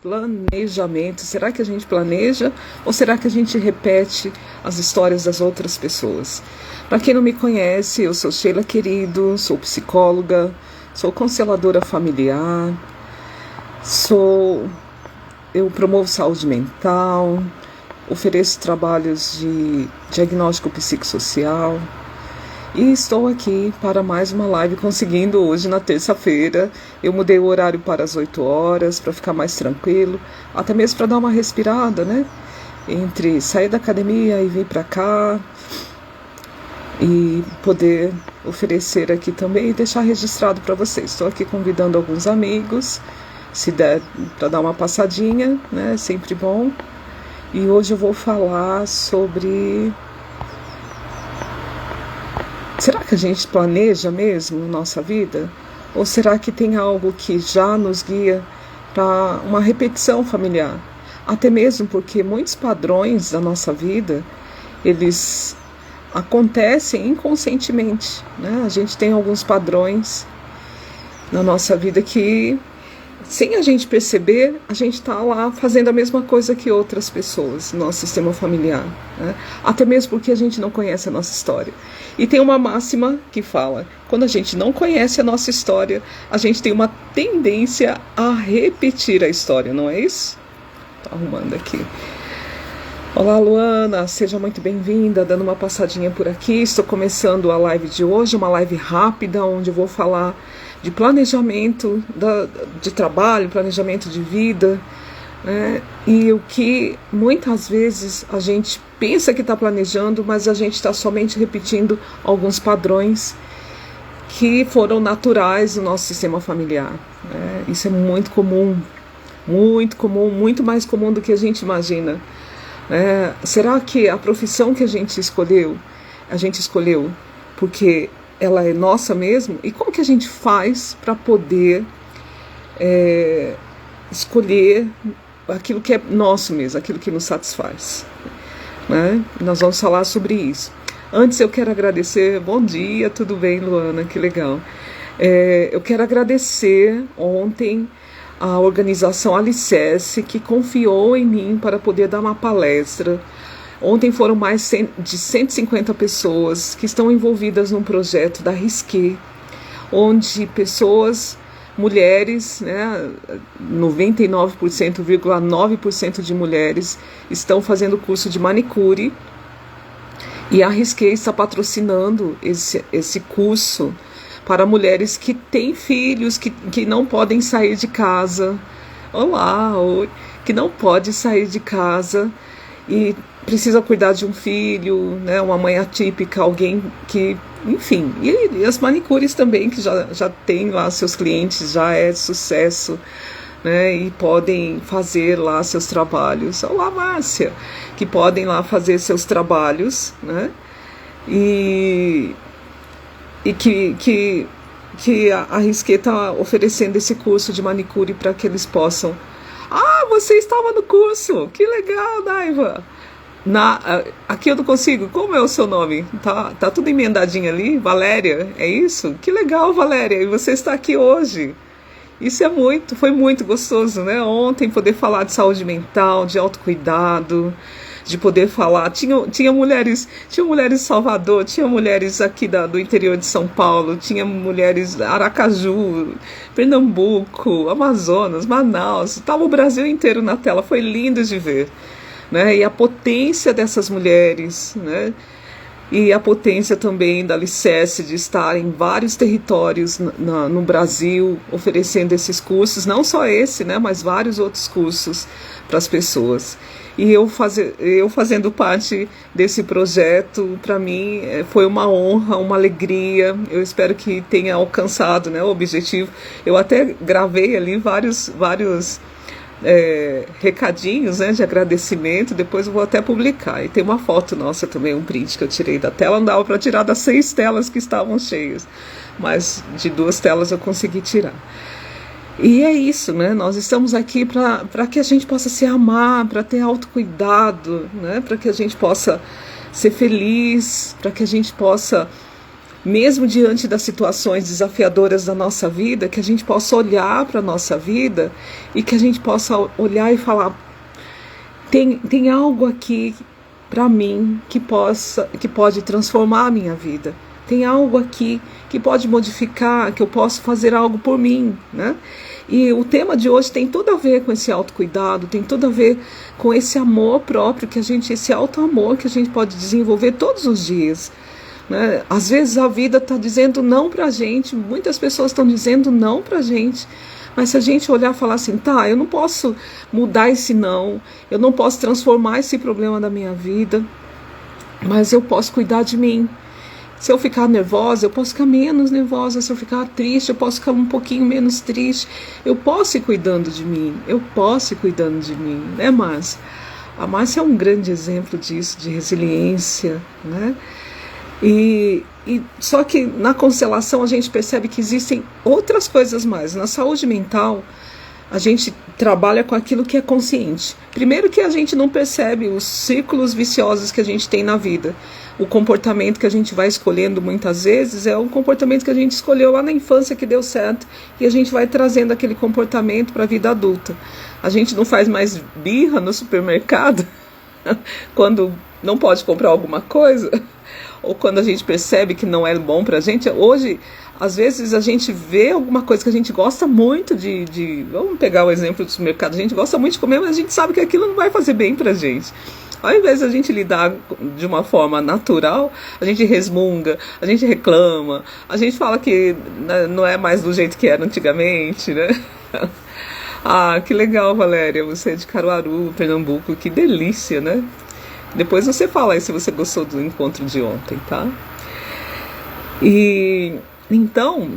Planejamento. Será que a gente planeja ou será que a gente repete as histórias das outras pessoas? Para quem não me conhece, eu sou Sheila Querido, sou psicóloga, sou consteladora familiar, eu promovo saúde mental, ofereço trabalhos de diagnóstico psicossocial. E estou aqui para mais uma live, conseguindo hoje na terça-feira. Eu mudei o horário para as 8 horas, para ficar mais tranquilo, até mesmo para dar uma respirada, né? Entre sair da academia e vir para cá, e poder oferecer aqui também e deixar registrado para vocês. Estou aqui convidando alguns amigos, se der para dar uma passadinha, né? Sempre bom. E hoje eu vou falar sobre... Será que a gente planeja mesmo a nossa vida? Ou será que tem algo que já nos guia para uma repetição familiar? Até mesmo porque muitos padrões da nossa vida, eles acontecem inconscientemente, né? A gente tem alguns padrões na nossa vida que, sem a gente perceber, a gente está lá fazendo a mesma coisa que outras pessoas no nosso sistema familiar, né? Até mesmo porque a gente não conhece a nossa história. E tem uma máxima que fala, quando a gente não conhece a nossa história, a gente tem uma tendência a repetir a história, não é isso? Estou arrumando aqui. Olá, Luana, seja muito bem-vinda, dando uma passadinha por aqui. Estou começando a live de hoje, uma live rápida, onde eu vou falar de planejamento de trabalho, planejamento de vida, né? E o que muitas vezes a gente pensa que está planejando, mas a gente está somente repetindo alguns padrões que foram naturais do nosso sistema familiar, né? Isso é muito comum, muito mais comum do que a gente imagina. Será que a profissão que a gente escolheu porque ela é nossa mesmo? E como que a gente faz para poder escolher aquilo que é nosso mesmo, aquilo que nos satisfaz, né? Nós vamos falar sobre isso. Antes eu quero agradecer, bom dia, tudo bem, Luana, que legal. Eu quero agradecer ontem a organização Alicerce, que confiou em mim para poder dar uma palestra. Ontem foram mais de 150 pessoas que estão envolvidas num projeto da Risqué, onde pessoas, mulheres, né, 99,9% de mulheres estão fazendo curso de manicure, e a Risqué está patrocinando esse curso para mulheres que têm filhos, que não podem sair de casa. Olá, que não pode sair de casa e precisa cuidar de um filho, né, uma mãe atípica, alguém que, enfim, e as manicures também, que já tem lá seus clientes, já é sucesso, né, e podem fazer lá seus trabalhos. Olá, Márcia, que podem lá fazer seus trabalhos, né, e que a Risqué está oferecendo esse curso de manicure para que eles possam... Ah, você estava no curso! Que legal, Daiva! Aqui eu não consigo. Como é o seu nome? Tá tudo emendadinho ali? Valéria, é isso? Que legal, Valéria! E você está aqui hoje. Isso foi muito gostoso, né? Ontem poder falar de saúde mental, de autocuidado, de poder falar, tinha mulheres de Salvador, tinha mulheres aqui do interior de São Paulo, tinha mulheres Aracaju, Pernambuco, Amazonas, Manaus, estava o Brasil inteiro na tela, foi lindo de ver, né? E a potência dessas mulheres, né? E a potência também da Alicerce de estar em vários territórios no Brasil, oferecendo esses cursos, não só esse, né, mas vários outros cursos para as pessoas. E eu fazendo parte desse projeto, para mim foi uma honra, uma alegria. Eu espero que tenha alcançado, né, o objetivo. Eu até gravei ali vários recadinhos, né, de agradecimento. Depois eu vou até publicar. E tem uma foto nossa também, um print que eu tirei da tela. Não dava para tirar das 6 telas que estavam cheias, mas de 2 telas eu consegui tirar. E é isso, né? Nós estamos aqui para que a gente possa se amar, para ter autocuidado, né? Para que a gente possa ser feliz, para que a gente possa mesmo diante das situações desafiadoras da nossa vida, que a gente possa olhar para a nossa vida e que a gente possa olhar e falar: tem algo aqui para mim que pode transformar a minha vida. Tem algo aqui que pode modificar, que eu posso fazer algo por mim, né? E o tema de hoje tem tudo a ver com esse autocuidado, tem tudo a ver com esse amor próprio, esse auto-amor que a gente pode desenvolver todos os dias, né? Às vezes a vida está dizendo não pra gente, muitas pessoas estão dizendo não pra gente, mas se a gente olhar e falar assim: tá, eu não posso mudar esse não, eu não posso transformar esse problema da minha vida, mas eu posso cuidar de mim. Se eu ficar nervosa, eu posso ficar menos nervosa. Se eu ficar triste, eu posso ficar um pouquinho menos triste. Eu posso ir cuidando de mim. Né, Márcia? A Márcia é um grande exemplo disso, de resiliência, né? E só que na constelação a gente percebe que existem outras coisas mais. Na saúde mental, a gente trabalha com aquilo que é consciente. Primeiro, que a gente não percebe os círculos viciosos que a gente tem na vida. O comportamento que a gente vai escolhendo muitas vezes é um comportamento que a gente escolheu lá na infância, que deu certo, e a gente vai trazendo aquele comportamento para a vida adulta. A gente não faz mais birra no supermercado quando não pode comprar alguma coisa, ou quando a gente percebe que não é bom para a gente. Hoje, às vezes a gente vê alguma coisa que a gente gosta muito vamos pegar o exemplo do supermercado, a gente gosta muito de comer, mas a gente sabe que aquilo não vai fazer bem para a gente. Ao invés de a gente lidar de uma forma natural, a gente resmunga, a gente reclama, a gente fala que não é mais do jeito que era antigamente, né? Ah, que legal, Valéria, você é de Caruaru, Pernambuco, que delícia, né? Depois você fala aí se você gostou do encontro de ontem, tá? E então,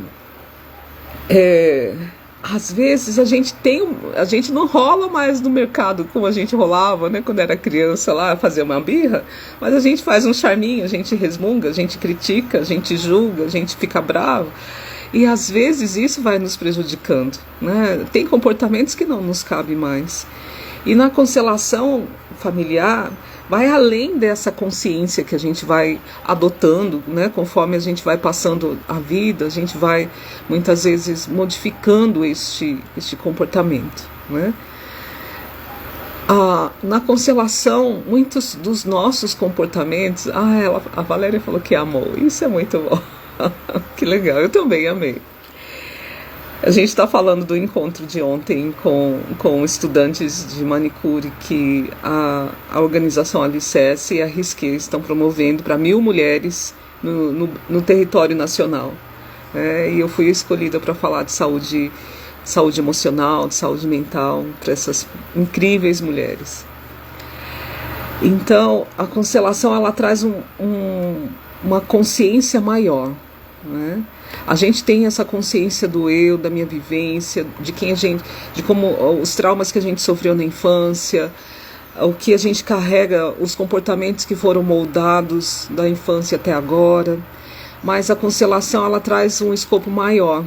às vezes a gente não rola mais no mercado como a gente rolava, né, quando era criança lá, fazer uma birra, mas a gente faz um charminho, a gente resmunga, a gente critica, a gente julga, a gente fica bravo, e às vezes isso vai nos prejudicando, né? Tem comportamentos que não nos cabem mais. E na constelação familiar vai além dessa consciência que a gente vai adotando, né? Conforme a gente vai passando a vida, a gente vai muitas vezes modificando este comportamento, né? Na constelação, muitos dos nossos comportamentos, a Valéria falou que amou, isso é muito bom. Que legal, eu também amei. A gente está falando do encontro de ontem com estudantes de manicure que a organização Alicerce e a Risqué estão promovendo para 1.000 mulheres no território nacional. E eu fui escolhida para falar de saúde emocional, de saúde mental, para essas incríveis mulheres. Então, a constelação ela traz uma consciência maior, né? A gente tem essa consciência do eu, da minha vivência, de como os traumas que a gente sofreu na infância, o que a gente carrega, os comportamentos que foram moldados da infância até agora. Mas a constelação ela traz um escopo maior,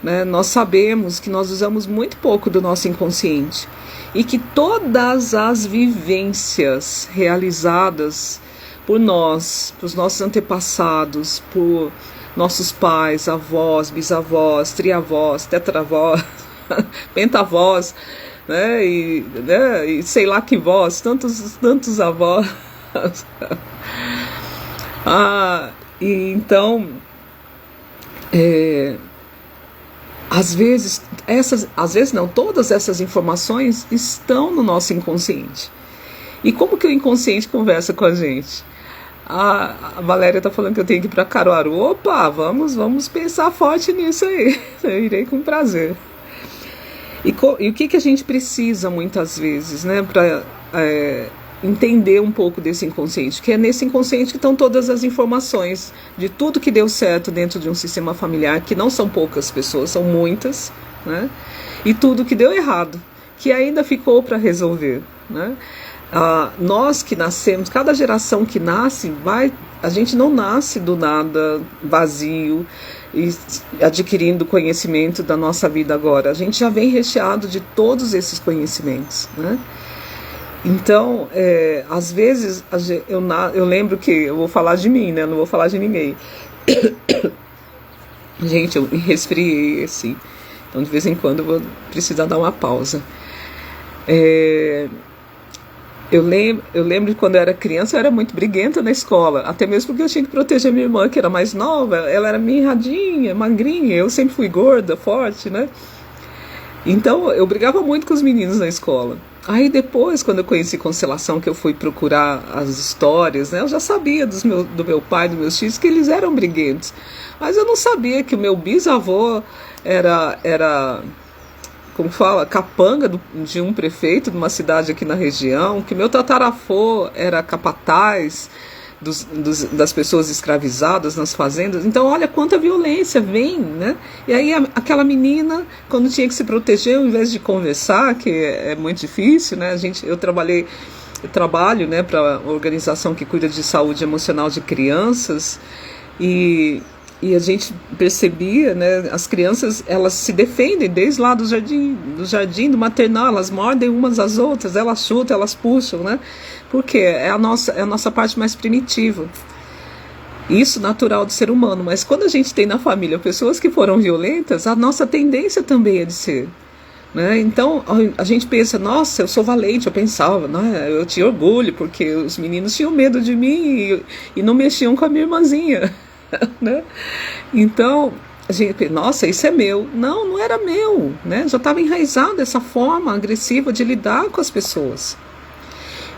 né? Nós sabemos que nós usamos muito pouco do nosso inconsciente e que todas as vivências realizadas por nós, pelos nossos antepassados, por nossos pais, avós, bisavós, triavós, tetravós, pentavós, né? E sei lá que vós, tantos avós. E então, às vezes não, todas essas informações estão no nosso inconsciente. E como que o inconsciente conversa com a gente? A Valéria está falando que eu tenho que ir para Caruaru. Opa, vamos pensar forte nisso aí. Eu irei com prazer. E o que a gente precisa muitas vezes, né, para entender um pouco desse inconsciente? Que é nesse inconsciente que estão todas as informações de tudo que deu certo dentro de um sistema familiar, que não são poucas pessoas, são muitas, né? E tudo que deu errado, que ainda ficou para resolver, né? Nós que nascemos, cada geração que nasce, a gente não nasce do nada vazio e adquirindo conhecimento da nossa vida agora. A gente já vem recheado de todos esses conhecimentos, né? Então, às vezes, eu lembro que, eu vou falar de mim, né? Não vou falar de ninguém. Gente, eu me resfriei, assim. Então, de vez em quando, eu vou precisar dar uma pausa. Eu lembro de quando eu era criança, eu era muito briguenta na escola. Até mesmo porque eu tinha que proteger minha irmã, que era mais nova. Ela era mirradinha, magrinha. Eu sempre fui gorda, forte, né? Então, eu brigava muito com os meninos na escola. Aí depois, quando eu conheci Constelação, que eu fui procurar as histórias, né, eu já sabia do meu pai, dos meus tios, que eles eram briguentos. Mas eu não sabia que o meu bisavô era como fala, capanga de um prefeito de uma cidade aqui na região, que meu tataravô era capataz das pessoas escravizadas nas fazendas. Então, olha quanta violência vem, né? E aí aquela menina, quando tinha que se proteger, ao invés de conversar, que é muito difícil, né? Eu trabalho, né, para a organização que cuida de saúde emocional de crianças, e a gente percebia, né, as crianças, elas se defendem desde lá do jardim, do maternal, elas mordem umas às outras, elas chutam, elas puxam, né? Porque é a nossa parte mais primitiva. Isso natural do ser humano, mas quando a gente tem na família pessoas que foram violentas, a nossa tendência também é de ser. Né? Então a gente pensa, nossa, eu sou valente, eu pensava, né? Eu tinha orgulho, porque os meninos tinham medo de mim e não mexiam com a minha irmãzinha. Né? Então a gente, nossa, isso é meu. Não era meu, né? Já estava enraizado essa forma agressiva de lidar com as pessoas.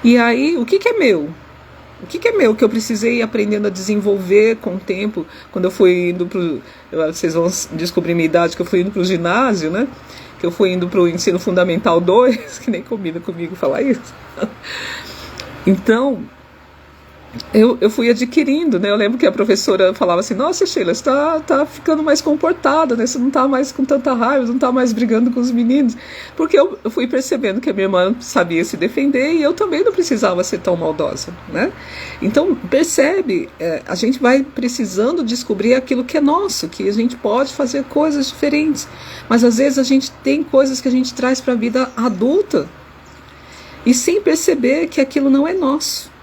E aí, o que é meu? O que é meu que eu precisei ir aprendendo a desenvolver com o tempo, quando eu fui indo vocês vão descobrir minha idade, que eu fui indo para o ginásio, né? Que eu fui indo para o ensino fundamental 2, que nem combina comigo falar isso. Então, eu fui adquirindo, né? Eu lembro que a professora falava assim, nossa, Sheila, você tá ficando mais comportada, né? Você não tá mais com tanta raiva, não tá mais brigando com os meninos. Porque eu fui percebendo que a minha irmã sabia se defender e eu também não precisava ser tão maldosa, né? Então, percebe, a gente vai precisando descobrir aquilo que é nosso, que a gente pode fazer coisas diferentes. Mas às vezes a gente tem coisas que a gente traz para a vida adulta e sem perceber que aquilo não é nosso.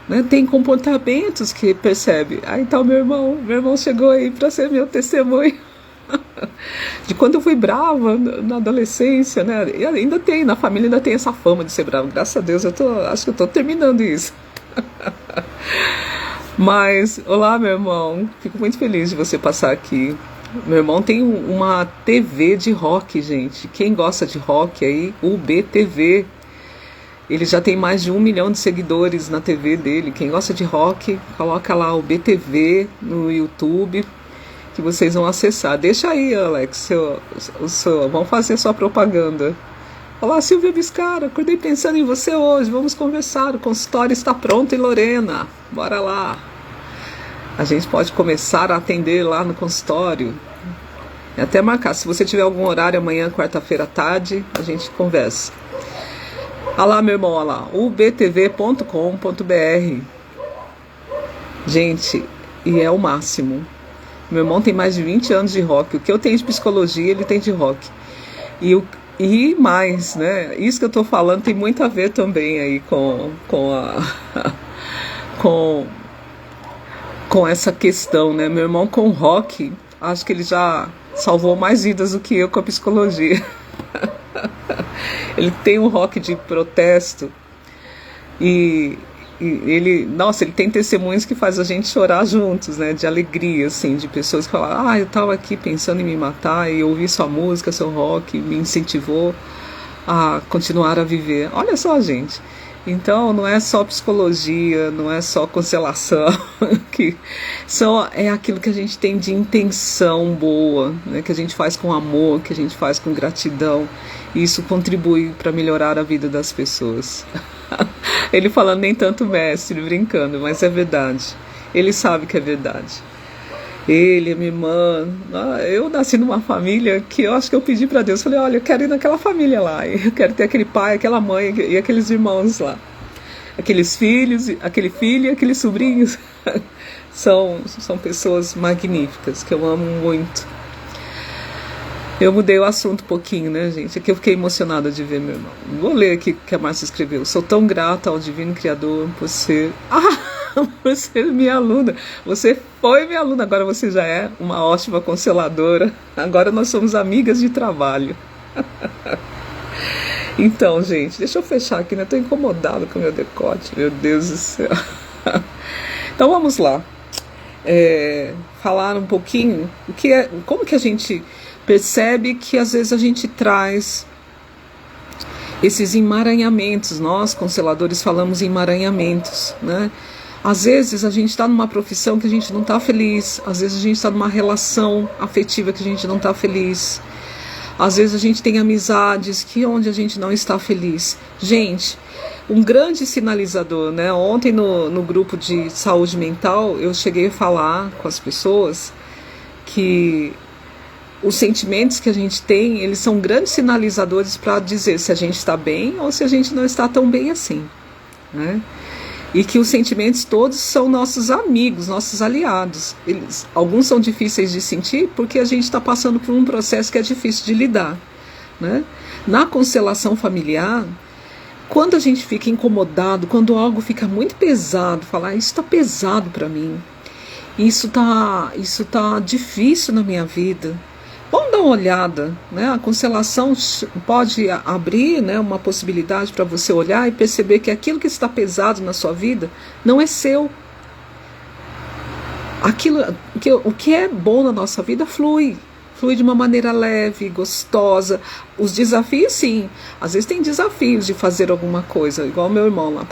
Né? Tem comportamentos que percebe. Então meu irmão chegou aí para ser meu testemunho de quando eu fui brava na adolescência, né? E ainda tem, na família ainda tem essa fama de ser brava. Graças a Deus, acho que eu estou terminando isso. Mas, olá meu irmão, fico muito feliz de você passar aqui. Meu irmão tem uma TV de rock, gente. Quem gosta de rock aí, UBTV. Ele já tem mais de 1 milhão de seguidores na TV dele. Quem gosta de rock, coloca lá o BTV no YouTube, que vocês vão acessar. Deixa aí, Alex, vão fazer sua propaganda. Olá, Silvia Biscara, acordei pensando em você hoje. Vamos conversar, o consultório está pronto em Lorena. Bora lá. A gente pode começar a atender lá no consultório. É até marcar. Se você tiver algum horário amanhã, quarta-feira à tarde, a gente conversa. Olha lá, meu irmão, olha lá, ubtv.com.br. Gente, e é o máximo. Meu irmão tem mais de 20 anos de rock. O que eu tenho de psicologia, ele tem de rock. E mais, né? Isso que eu tô falando tem muito a ver também aí com essa questão, né? Meu irmão com rock, acho que ele já salvou mais vidas do que eu com a psicologia. Ele tem um rock de protesto e ele tem testemunhos que faz a gente chorar juntos, né, de alegria, assim, de pessoas que falam, eu estava aqui pensando em me matar e ouvi sua música, seu rock, me incentivou a continuar a viver. Olha só, gente. Então não é só psicologia, não é só constelação, é aquilo que a gente tem de intenção boa, né, que a gente faz com amor, que a gente faz com gratidão, e isso contribui para melhorar a vida das pessoas. Ele falando nem tanto mestre, brincando, mas é verdade. Ele sabe que é verdade. Ele, a minha irmã, eu nasci numa família que eu acho que eu pedi para Deus, falei, olha, eu quero ir naquela família lá, eu quero ter aquele pai, aquela mãe e aqueles irmãos lá, aqueles filhos, aquele filho e aqueles sobrinhos. são pessoas magníficas que eu amo muito. Eu mudei o assunto um pouquinho, né, gente? Aqui eu fiquei emocionada de ver meu irmão. Vou ler aqui o que a Márcia escreveu. Sou tão grata ao Divino Criador por ser... por ser minha aluna. Você foi minha aluna, agora você já é uma ótima consteladora. Agora nós somos amigas de trabalho. Então, gente, deixa eu fechar aqui, né? Estou incomodado com o meu decote, meu Deus do céu. Então vamos lá. Falar um pouquinho como que a gente percebe que às vezes a gente traz esses emaranhamentos. Nós, consteladores, falamos em emaranhamentos, né? Às vezes a gente está numa profissão que a gente não está feliz, às vezes a gente está numa relação afetiva que a gente não está feliz, às vezes a gente tem amizades onde a gente não está feliz. Gente, um grande sinalizador, né? Ontem no grupo de saúde mental eu cheguei a falar com as pessoas que os sentimentos que a gente tem, eles são grandes sinalizadores para dizer se a gente está bem ou se a gente não está tão bem assim, né? E que os sentimentos todos são nossos amigos, nossos aliados. Alguns são difíceis de sentir porque a gente está passando por um processo que é difícil de lidar, né? Na constelação familiar, quando a gente fica incomodado, quando algo fica muito pesado, falar, isso está pesado para mim, isso tá difícil na minha vida, vamos dar uma olhada, né? A constelação pode abrir, né, uma possibilidade para você olhar e perceber que aquilo que está pesado na sua vida não é seu. O que é bom na nossa vida flui de uma maneira leve, gostosa. Os desafios, sim, às vezes tem desafios de fazer alguma coisa, igual meu irmão lá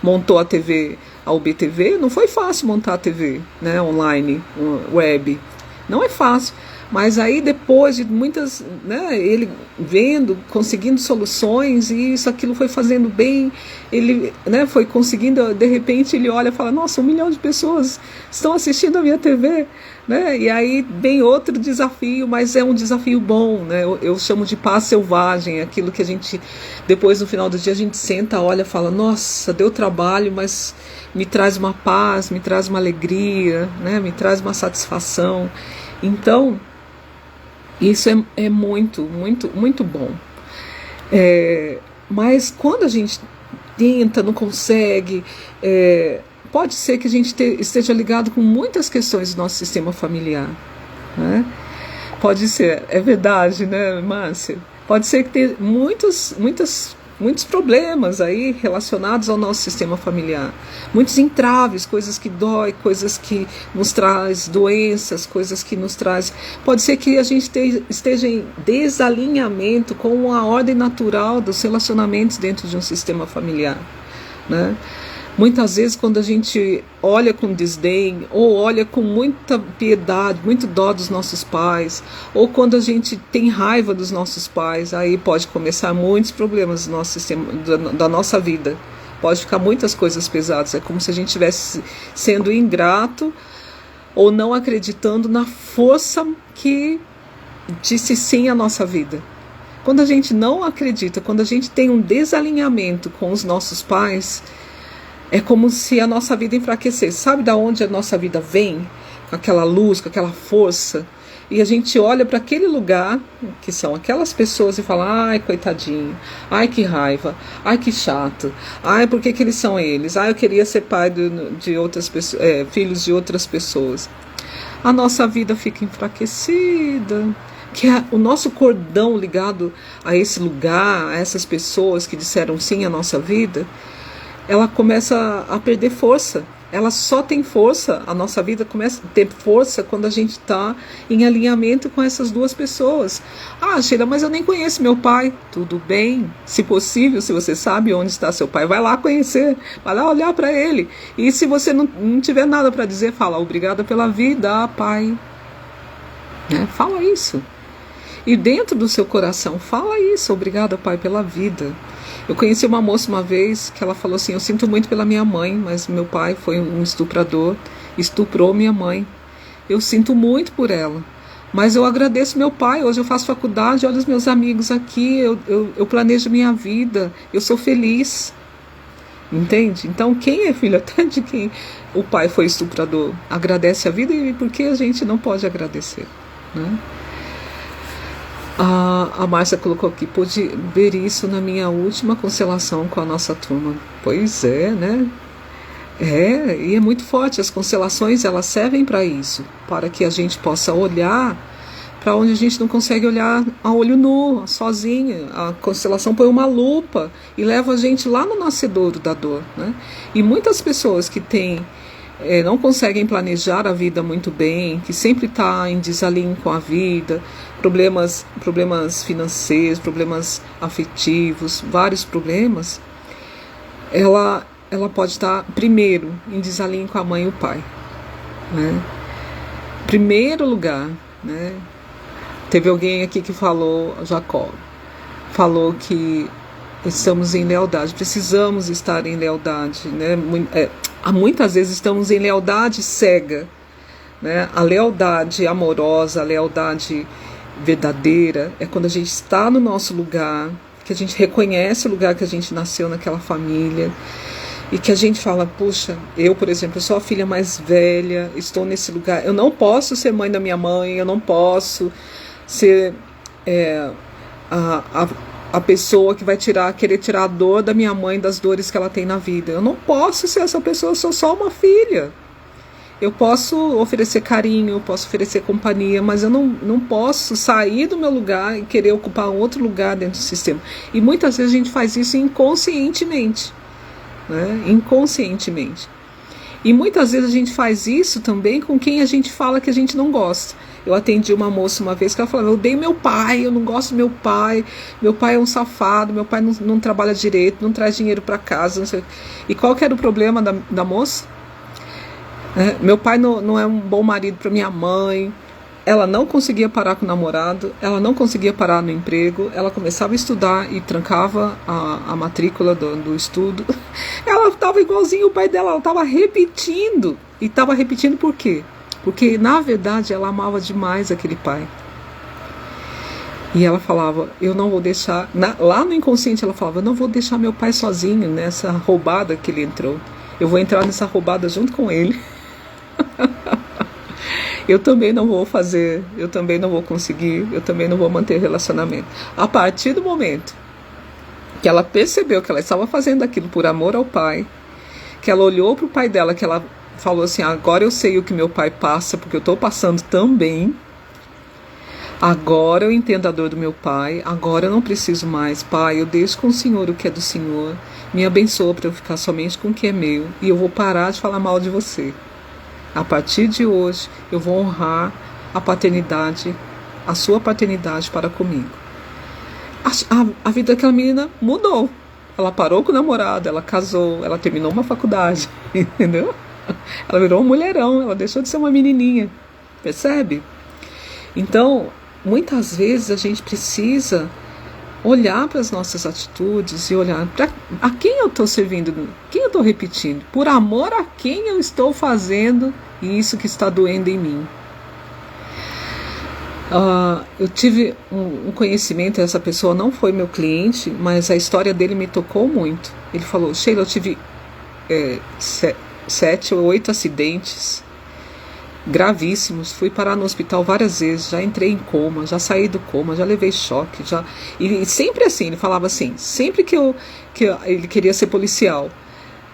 montou a TV, a UBTV. Não foi fácil montar a TV, né, online, web, não é fácil. Mas aí depois de muitas, né, ele vendo, conseguindo soluções, e aquilo foi fazendo bem, ele, né, foi conseguindo, de repente ele olha e fala, nossa, 1 milhão de pessoas estão assistindo a minha TV, né? E aí vem outro desafio, mas é um desafio bom, né? Eu chamo de paz selvagem, aquilo que a gente, depois no final do dia a gente senta, olha e fala, nossa, deu trabalho, mas me traz uma paz, me traz uma alegria, né? Me traz uma satisfação. Então, isso é muito, muito, muito bom. Mas quando a gente tenta, não consegue, pode ser que a gente esteja ligado com muitas questões do nosso sistema familiar, né? Pode ser, é verdade, né, Márcia? Pode ser que tenha muitos problemas aí relacionados ao nosso sistema familiar, muitos entraves, coisas que dói, coisas que nos traz doenças, coisas que nos traz. Pode ser que a gente esteja em desalinhamento com a ordem natural dos relacionamentos dentro de um sistema familiar, né? Muitas vezes quando a gente olha com desdém, ou olha com muita piedade, muito dó dos nossos pais, ou quando a gente tem raiva dos nossos pais, aí pode começar muitos problemas do nosso sistema, da nossa vida. Pode ficar muitas coisas pesadas, é como se a gente estivesse sendo ingrato ou não acreditando na força que disse sim à nossa vida. Quando a gente não acredita, quando a gente tem um desalinhamento com os nossos pais, é como se a nossa vida enfraquecesse. Sabe de onde a nossa vida vem? Com aquela luz, com aquela força. E a gente olha para aquele lugar, que são aquelas pessoas, e fala, ai, coitadinho, ai, que raiva, ai, que chato, ai, por que eles são eles? Ai, eu queria ser pai de outras pessoas, filhos de outras pessoas. A nossa vida fica enfraquecida. Que o nosso cordão ligado a esse lugar, a essas pessoas que disseram sim à nossa vida, ela começa a perder força. Ela só tem força, a nossa vida começa a ter força quando a gente está em alinhamento com essas duas pessoas. Ah, Sheila, mas eu nem conheço meu pai. Tudo bem, se possível, se você sabe onde está seu pai, vai lá conhecer, vai lá olhar para ele. E se você não tiver nada para dizer, fala, obrigada pela vida, pai. Né? Fala isso. E dentro do seu coração, fala isso, obrigada, pai, pela vida. Eu conheci uma moça uma vez que ela falou assim, eu sinto muito pela minha mãe, mas meu pai foi um estuprador, estuprou minha mãe. Eu sinto muito por ela, mas eu agradeço meu pai, hoje eu faço faculdade, olha os meus amigos aqui, eu planejo minha vida, eu sou feliz. Entende? Então quem é filho até de quem o pai foi estuprador, agradece a vida, e por que a gente não pode agradecer, né? A Márcia colocou aqui, pude ver isso na minha última constelação com a nossa turma. Pois é, né? E é muito forte. As constelações, elas servem para isso, para que a gente possa olhar para onde a gente não consegue olhar a olho nu, sozinha. A constelação põe uma lupa e leva a gente lá no nascedouro da dor, né? E muitas pessoas que não conseguem planejar a vida muito bem, que sempre está em desalinho com a vida, problemas financeiros, problemas afetivos, vários problemas, ela pode estar, primeiro, em desalinho com a mãe e o pai, né? Primeiro lugar, né? Teve alguém aqui que falou, Jacó, falou que estamos em lealdade, precisamos estar em lealdade, né? Muitas vezes estamos em lealdade cega, né? A lealdade amorosa, a lealdade verdadeira é quando a gente está no nosso lugar, que a gente reconhece o lugar que a gente nasceu naquela família, e que a gente fala, puxa, eu, por exemplo, eu sou a filha mais velha, estou nesse lugar, eu não posso ser mãe da minha mãe, eu não posso ser a pessoa que vai querer tirar a dor da minha mãe, das dores que ela tem na vida. Eu não posso ser essa pessoa, eu sou só uma filha. Eu posso oferecer carinho, eu posso oferecer companhia, mas eu não posso sair do meu lugar e querer ocupar um outro lugar dentro do sistema. E muitas vezes a gente faz isso inconscientemente, né? Inconscientemente. E muitas vezes a gente faz isso também com quem a gente fala que a gente não gosta. Eu atendi uma moça uma vez que ela falava, eu odeio meu pai, eu não gosto do meu pai é um safado, meu pai não trabalha direito, não traz dinheiro para casa, não sei. E qual que era o problema da moça? Meu pai não é um bom marido para minha mãe. Ela não conseguia parar com o namorado, ela não conseguia parar no emprego, ela começava a estudar e trancava a matrícula do estudo. Ela estava igualzinho o pai dela, ela estava repetindo. E estava repetindo por quê? Porque, na verdade, ela amava demais aquele pai. E ela falava, eu não vou deixar... Lá no inconsciente ela falava, eu não vou deixar meu pai sozinho nessa roubada que ele entrou. Eu vou entrar nessa roubada junto com ele. Eu também não vou fazer, eu também não vou conseguir, eu também não vou manter relacionamento. A partir do momento que ela percebeu que ela estava fazendo aquilo por amor ao pai, que ela olhou para o pai dela, que ela falou assim, agora eu sei o que meu pai passa, porque eu estou passando também. Agora eu entendo a dor do meu pai, agora eu não preciso mais. Pai, eu deixo com o Senhor o que é do Senhor, me abençoa para eu ficar somente com o que é meu, e eu vou parar de falar mal de você. A partir de hoje, eu vou honrar a paternidade, a sua paternidade para comigo. A vida daquela menina mudou. Ela parou com o namorado, ela casou, ela terminou uma faculdade, entendeu? Ela virou um mulherão, ela deixou de ser uma menininha, percebe? Então, muitas vezes a gente precisa olhar para as nossas atitudes e olhar para a quem eu estou servindo, quem eu estou repetindo, por amor a quem eu estou fazendo isso que está doendo em mim. Eu tive um conhecimento, essa pessoa não foi meu cliente, mas a história dele me tocou muito. Ele falou, Sheila, eu tive 7 ou 8 acidentes gravíssimos, fui parar no hospital várias vezes, já entrei em coma, já saí do coma, já levei choque, e sempre assim, ele falava assim, sempre que ele queria ser policial,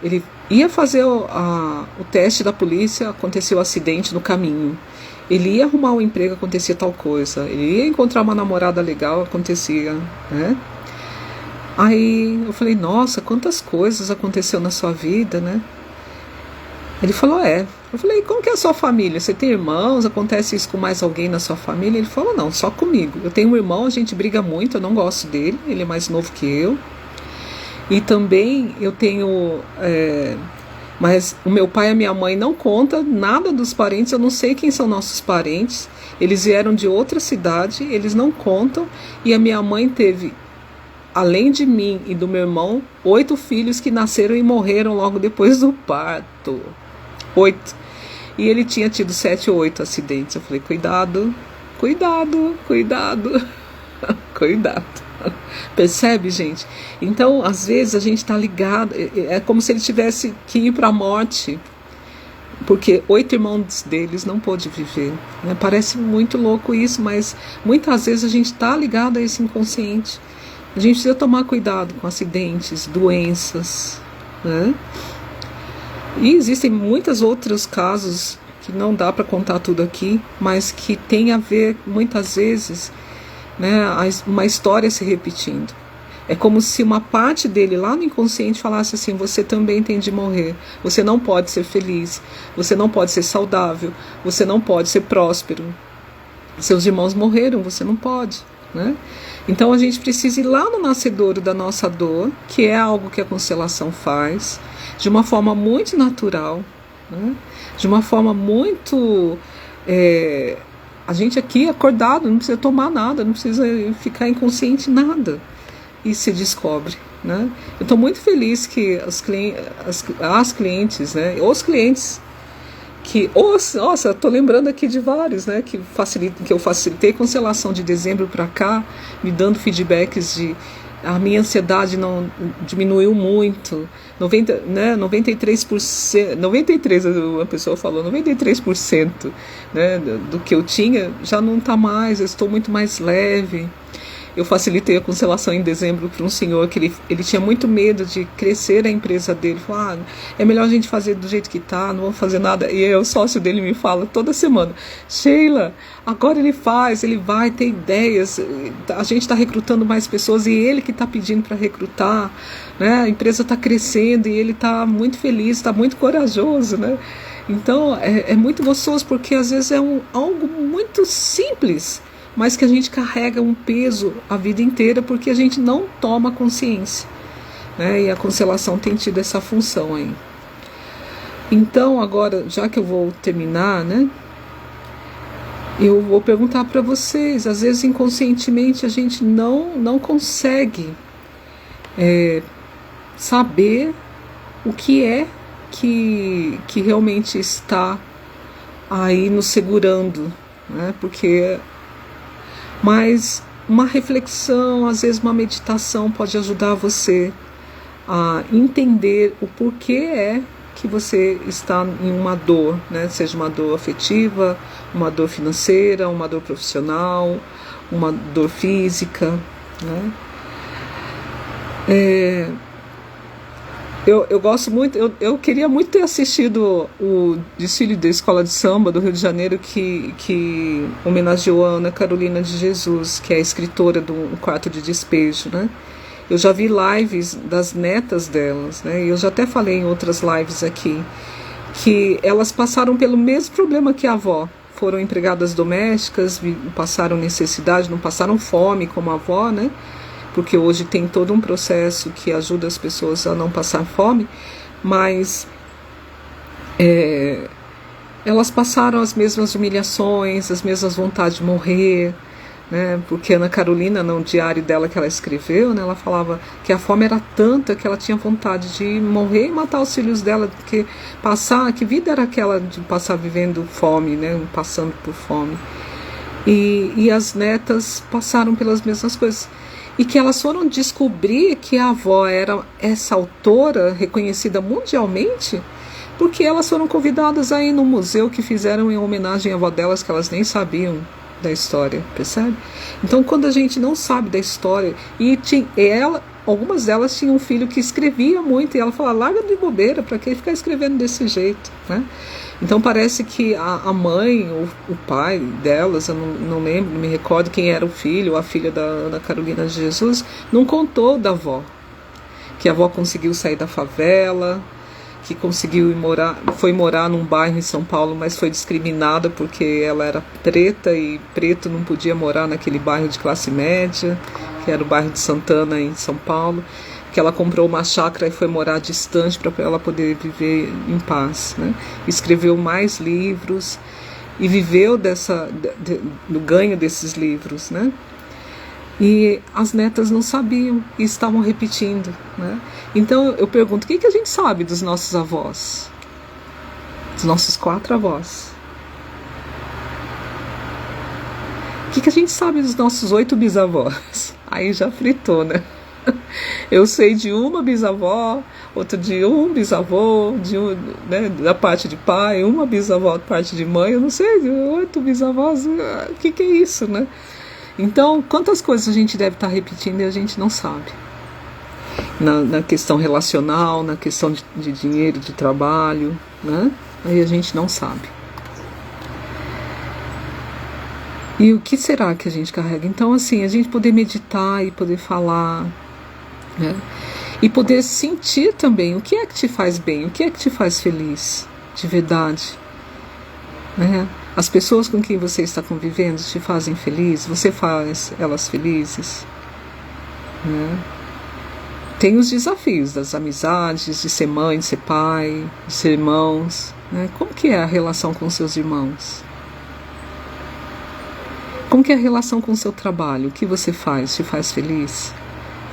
ele ia fazer o teste da polícia, aconteceu um acidente no caminho, ele ia arrumar um emprego, acontecia tal coisa, ele ia encontrar uma namorada legal, acontecia, né? Aí eu falei, nossa, quantas coisas aconteceu na sua vida, né? Ele falou, Eu falei, como que é a sua família? Você tem irmãos? Acontece isso com mais alguém na sua família? Ele falou, não, só comigo. Eu tenho um irmão, a gente briga muito, eu não gosto dele, ele é mais novo que eu. E também eu tenho... mas o meu pai e a minha mãe não contam nada dos parentes, eu não sei quem são nossos parentes. Eles vieram de outra cidade, eles não contam. E a minha mãe teve, além de mim e do meu irmão, 8 filhos que nasceram e morreram logo depois do parto. 8. E ele tinha tido 7 ou 8 acidentes. Eu falei, cuidado, cuidado, cuidado, cuidado. Percebe, gente? Então, às vezes a gente está ligado, é como se ele tivesse que ir para a morte, porque 8 irmãos deles não pôde viver, né? Parece muito louco isso, mas muitas vezes a gente está ligado a esse inconsciente. A gente precisa tomar cuidado com acidentes, doenças, né? E existem muitos outros casos que não dá para contar tudo aqui, mas que tem a ver, muitas vezes, né, uma história se repetindo. É como se uma parte dele lá no inconsciente falasse assim: você também tem de morrer, você não pode ser feliz, você não pode ser saudável, você não pode ser próspero. Seus irmãos morreram, você não pode, né? Então a gente precisa ir lá no nascedouro da nossa dor, que é algo que a constelação faz, de uma forma muito natural, né? De uma forma muito... a gente aqui acordado, não precisa tomar nada, não precisa ficar inconsciente nada, e se descobre, né? Eu estou muito feliz que as clientes, né, os clientes que, nossa, estou lembrando aqui de vários, né, que eu facilitei constelação de dezembro para cá, me dando feedbacks de a minha ansiedade não diminuiu muito, 93%, 93, a pessoa falou, 93%, né, do que eu tinha já não está mais, eu estou muito mais leve. Eu facilitei a constelação em dezembro para um senhor que ele tinha muito medo de crescer a empresa dele. Falou: é melhor a gente fazer do jeito que está, não vamos fazer nada. E aí o sócio dele me fala toda semana: Sheila, agora ele vai ter ideias, a gente está recrutando mais pessoas e ele que está pedindo para recrutar, né? A empresa está crescendo e ele está muito feliz, está muito corajoso, né? Então é muito gostoso, porque às vezes é algo muito simples, mas que a gente carrega um peso a vida inteira porque a gente não toma consciência, né? E a constelação tem tido essa função aí. Então agora, já que eu vou terminar, né, eu vou perguntar para vocês. Às vezes inconscientemente a gente não consegue saber o que é que realmente está aí nos segurando, né? Mas uma reflexão, às vezes uma meditação pode ajudar você a entender o porquê que você está em uma dor, né? Seja uma dor afetiva, uma dor financeira, uma dor profissional, uma dor física, né? Eu gosto muito, eu queria muito ter assistido o desfile da Escola de Samba do Rio de Janeiro que homenageou a Ana Carolina de Jesus, que é a escritora do Quarto de Despejo, né? Eu já vi lives das netas delas, né? E eu já até falei em outras lives aqui, que elas passaram pelo mesmo problema que a avó. Foram empregadas domésticas, passaram necessidade, não passaram fome como a avó, né? Porque hoje tem todo um processo que ajuda as pessoas a não passar fome, mas elas passaram as mesmas humilhações, as mesmas vontades de morrer, né? Porque Ana Carolina, no diário dela que ela escreveu, né, ela falava que a fome era tanta que ela tinha vontade de morrer e matar os filhos dela, porque que vida era aquela de passar vivendo fome, né, passando por fome. E as netas passaram pelas mesmas coisas. E que elas foram descobrir que a avó era essa autora reconhecida mundialmente, porque elas foram convidadas a ir no museu que fizeram em homenagem à avó delas, que elas nem sabiam da história, percebe? Então, quando a gente não sabe da história, algumas delas tinham um filho que escrevia muito, e ela falava: larga de bobeira, para que ficar escrevendo desse jeito, né? Então parece que a mãe, o pai delas, eu não lembro, não me recordo quem era o filho ou a filha da Ana Carolina de Jesus, não contou da avó, que a avó conseguiu sair da favela, que foi morar num bairro em São Paulo, mas foi discriminada porque ela era preta e preto não podia morar naquele bairro de classe média, que era o bairro de Santana, em São Paulo, que ela comprou uma chácara e foi morar distante para ela poder viver em paz, né? Escreveu mais livros e viveu do ganho desses livros, né? E as netas não sabiam e estavam repetindo, né? Então eu pergunto: o que a gente sabe dos nossos avós? Dos nossos 4 avós? O que a gente sabe dos nossos 8 bisavós? Aí já fritou, né? Eu sei de uma bisavó, outra de um bisavô, né, da parte de pai, uma bisavó da parte de mãe, eu não sei, de 8 bisavós, o que é isso, né? Então, quantas coisas a gente deve estar repetindo e a gente não sabe? na questão relacional, na questão de dinheiro, de trabalho, né? Aí a gente não sabe. E o que será que a gente carrega? Então, assim, a gente poder meditar e poder falar, né? E poder sentir também o que é que te faz bem, o que é que te faz feliz, de verdade, né? As pessoas com quem você está convivendo te fazem feliz, você faz elas felizes, né? Tem os desafios das amizades, de ser mãe, de ser pai, de ser irmãos, né? Como que é a relação com seus irmãos? Como que é a relação com o seu trabalho? O que você faz? Te faz feliz?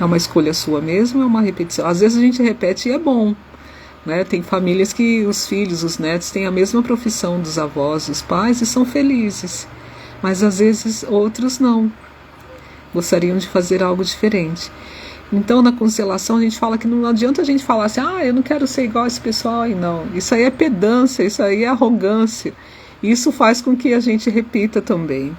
É uma escolha sua mesmo ou é uma repetição? Às vezes a gente repete e é bom, né? Tem famílias que os filhos, os netos têm a mesma profissão dos avós, dos pais e são felizes. Mas às vezes outros não. Gostariam de fazer algo diferente. Então na constelação a gente fala que não adianta a gente falar assim, eu não quero ser igual a esse pessoal aí, não. Isso aí é pedância, isso aí é arrogância. Isso faz com que a gente repita também.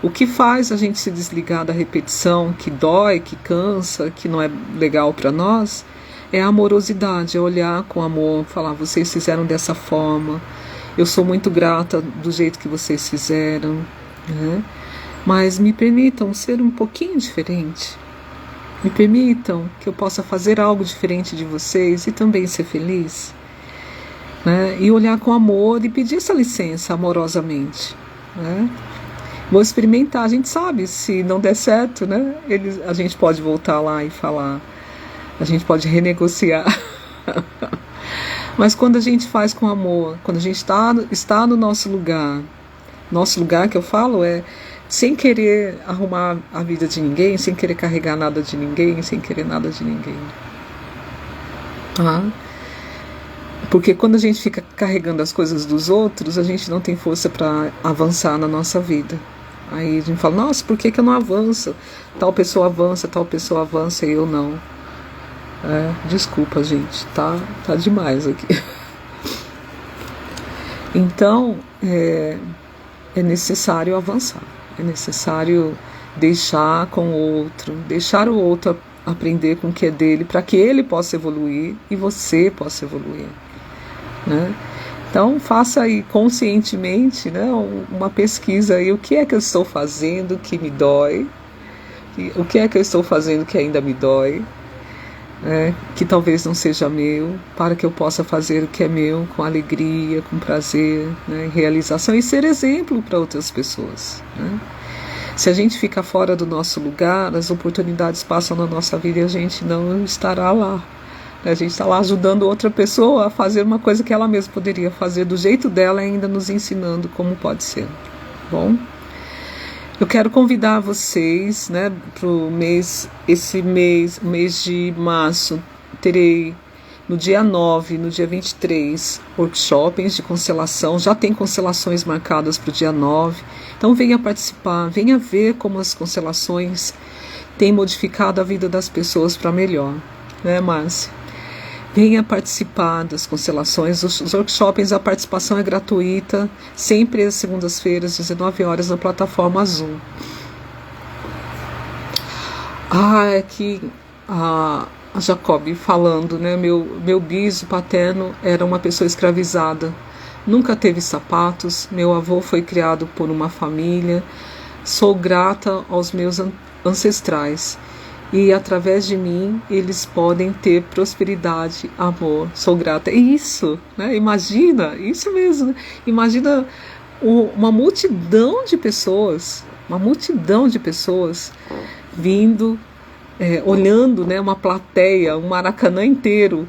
O que faz a gente se desligar da repetição, que dói, que cansa, que não é legal para nós, é a amorosidade, é olhar com amor, falar, vocês fizeram dessa forma, eu sou muito grata do jeito que vocês fizeram, né? Mas me permitam ser um pouquinho diferente, me permitam que eu possa fazer algo diferente de vocês e também ser feliz, né? E olhar com amor e pedir essa licença amorosamente, né? Vou experimentar, a gente sabe, se não der certo, né? A gente pode voltar lá e falar, a gente pode renegociar. Mas quando a gente faz com amor, quando a gente está no nosso lugar que eu falo é sem querer arrumar a vida de ninguém, sem querer carregar nada de ninguém, sem querer nada de ninguém. Porque quando a gente fica carregando as coisas dos outros, a gente não tem força para avançar na nossa vida. Aí a gente fala, nossa, por que eu não avanço? Tal pessoa avança e eu não. Desculpa, gente, tá demais aqui. Então, é necessário avançar, é necessário deixar o outro aprender com o que é dele, para que ele possa evoluir e você possa evoluir, né? Então faça aí conscientemente, né, uma pesquisa aí, o que é que eu estou fazendo que me dói, o que é que eu estou fazendo que ainda me dói, que talvez não seja meu, para que eu possa fazer o que é meu com alegria, com prazer, né, realização e ser exemplo para outras pessoas, né? Se a gente fica fora do nosso lugar, as oportunidades passam na nossa vida e a gente não estará lá. A gente está lá ajudando outra pessoa a fazer uma coisa que ela mesma poderia fazer do jeito dela, ainda nos ensinando como pode ser. Bom, eu quero convidar vocês, né, para o mês de março, terei no dia 9, no dia 23, workshops de constelação. Já tem constelações marcadas para o dia 9. Então venha participar, venha ver como as constelações têm modificado a vida das pessoas para melhor, né, Márcia? Venha participar das constelações, os workshops, a participação é gratuita, sempre às segundas-feiras, 19 horas, na plataforma Zoom. É que a Jacob falando, né, meu bispo paterno era uma pessoa escravizada, nunca teve sapatos, meu avô foi criado por uma família, sou grata aos meus ancestrais. E através de mim eles podem ter prosperidade, amor, sou grata. É isso, né? Imagina, isso mesmo, né? Imagina uma multidão de pessoas vindo, olhando, né, uma plateia, um Maracanã inteiro,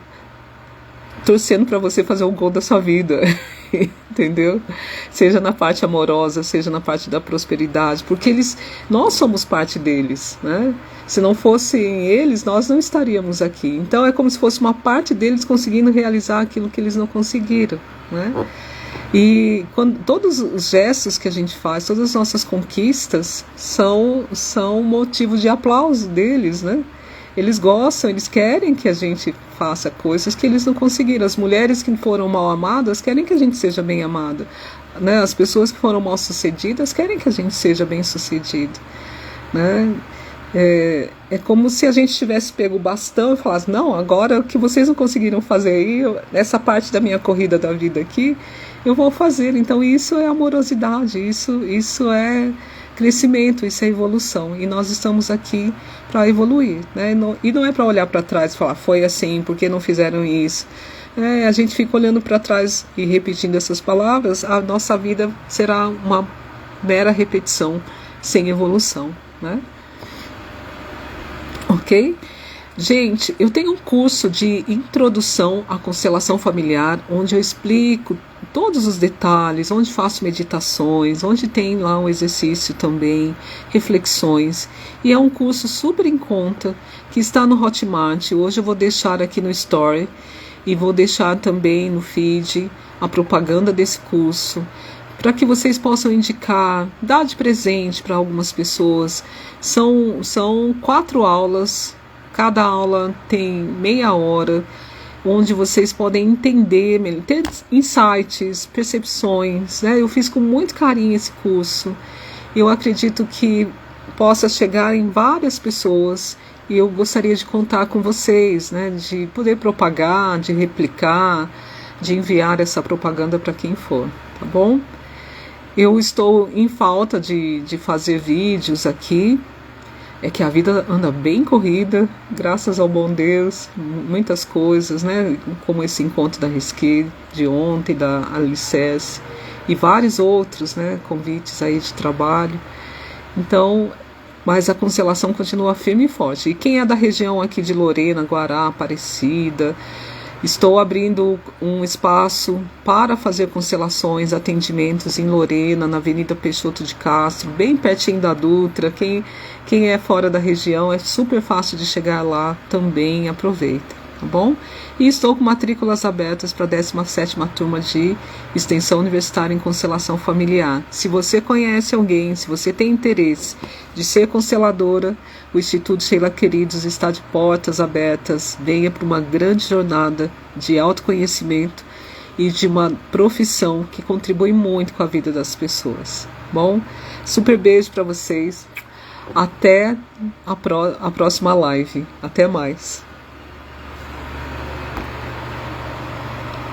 torcendo para você fazer o gol da sua vida. Entendeu? Seja na parte amorosa, seja na parte da prosperidade, porque nós somos parte deles, né? Se não fossem eles, nós não estaríamos aqui. Então é como se fosse uma parte deles conseguindo realizar aquilo que eles não conseguiram, né? E todos os gestos que a gente faz, todas as nossas conquistas são motivo de aplauso deles, né? Eles gostam, eles querem que a gente faça coisas que eles não conseguiram. As mulheres que foram mal amadas querem que a gente seja bem amada, né? As pessoas que foram mal sucedidas querem que a gente seja bem sucedido, né? É como se a gente tivesse pego o bastão e falasse, não, agora o que vocês não conseguiram fazer aí, essa parte da minha corrida da vida aqui, eu vou fazer. Então isso é amorosidade, isso é crescimento, isso é evolução. E nós estamos aqui para evoluir, né? E não é para olhar para trás e falar, foi assim, por que não fizeram isso? A gente fica olhando para trás e repetindo essas palavras, a nossa vida será uma mera repetição, sem evolução, né? Ok? Gente, eu tenho um curso de introdução à constelação familiar, onde eu explico todos os detalhes, onde faço meditações, onde tem lá um exercício também, reflexões. E é um curso super em conta, que está no Hotmart. Hoje eu vou deixar aqui no Story e vou deixar também no feed a propaganda desse curso, para que vocês possam indicar, dar de presente para algumas pessoas. São 4 aulas, cada aula tem meia hora, onde vocês podem entender, ter insights, percepções, né? Eu fiz com muito carinho esse curso. Eu acredito que possa chegar em várias pessoas e eu gostaria de contar com vocês, né? De poder propagar, de replicar, de enviar essa propaganda para quem for, tá bom? Eu estou em falta de fazer vídeos aqui. É que a vida anda bem corrida, graças ao bom Deus, muitas coisas, né? Como esse encontro da Risqué de ontem, da Alicerce, e vários outros, né? Convites aí de trabalho. Então, mas a constelação continua firme e forte. E quem é da região aqui de Lorena, Guará, Aparecida, estou abrindo um espaço para fazer constelações, atendimentos em Lorena, na Avenida Peixoto de Castro, bem pertinho da Dutra. Quem é fora da região, é super fácil de chegar lá também, aproveita, tá bom? E estou com matrículas abertas para a 17ª turma de Extensão Universitária em Constelação Familiar. Se você conhece alguém, se você tem interesse de ser consteladora, o Instituto Sheila Queridos está de portas abertas. Venha para uma grande jornada de autoconhecimento e de uma profissão que contribui muito com a vida das pessoas. Bom, super beijo para vocês. Até a próxima live. Até mais.